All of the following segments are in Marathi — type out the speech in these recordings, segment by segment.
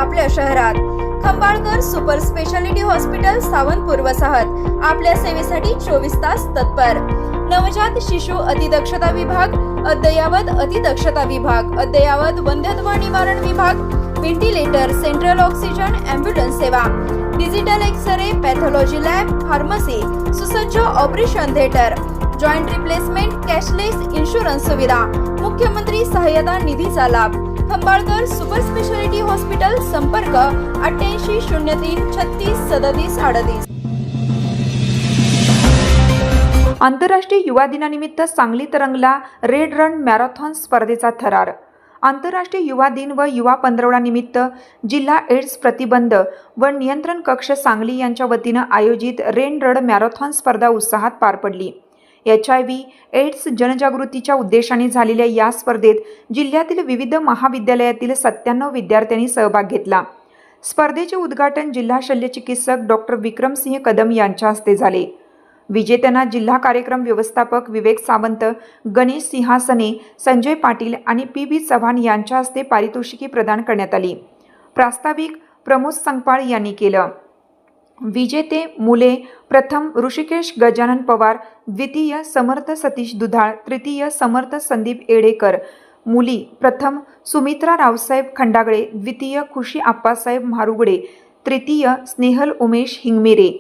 आपल्या शहरात Khambalkar super speciality hospital Sawantpur वसाहत आपल्या सेवेसाठी 24 तास तत्पर। नवजात शिशु अतिदक्षता विभाग, अद्ययावत अतिदक्षता विभाग, अद्ययावत वंध्यत्व निवारण विभाग, व्हेंटिलेटर, सेंट्रल ऑक्सिजन, ॲम्ब्युलन्स सेवा, digital x-ray, pathology lab, pharmacy, सुसज्ज operation theatre, joint replacement, cashless insurance सुविधा, मुख्यमंत्री सहाय्यता निधीचा लाभ। खंबाळकर सुपर स्पेशालिटी हॉस्पिटल, संपर्क 88 03 36 37 38। आंतरराष्ट्रीय युवा दिनानिमित्त सांगलीत रंगला रेड रन मॅरेथॉन स्पर्धेचा थरार। आंतरराष्ट्रीय युवा दिन व युवा पंधरवडा निमित्त जिल्हा एड्स प्रतिबंध व नियंत्रण कक्ष सांगली यांच्या वतीनं आयोजित रेड रन मॅरेथॉन स्पर्धा उत्साहात पार पडली। HIV एड्स जनजागृतीच्या उद्देशाने झालेल्या या स्पर्धेत जिल्ह्यातील विविध महाविद्यालयातील 97 विद्यार्थ्यांनी सहभाग घेतला। स्पर्धेचे उद्घाटन जिल्हा शल्यचिकित्सक डॉक्टर विक्रमसिंह कदम यांच्या हस्ते झाले। विजेत्यांना जिल्हा कार्यक्रम व्यवस्थापक विवेक सावंत, गणेश सिंहासने, संजय पाटील आणि PB चव्हाण यांच्या हस्ते पारितोषिके प्रदान करण्यात आली। प्रास्ताविक प्रमोद संगपाळ यांनी केलं। विजेते मुले: प्रथम ऋषिकेश गजानन पवार, द्वितीय समर्थ सतीश दुधाळ, तृतीय समर्थ संदीप एडेकर। मुली: प्रथम सुमित्रा रावसाहेब खंडागळे, द्वितीय खुशी आप्पासाहेब म्हारुगडे, तृतीय स्नेहल उमेश हिंगमिरे।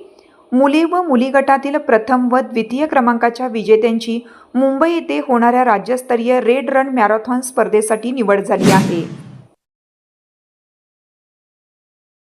मुले व मुली गटातील प्रथम व द्वितीय क्रमांकाच्या विजेत्यांची मुंबई येथे होणाऱ्या राज्यस्तरीय रेड रन मॅरेथॉन स्पर्धेसाठी निवड झाली आहे।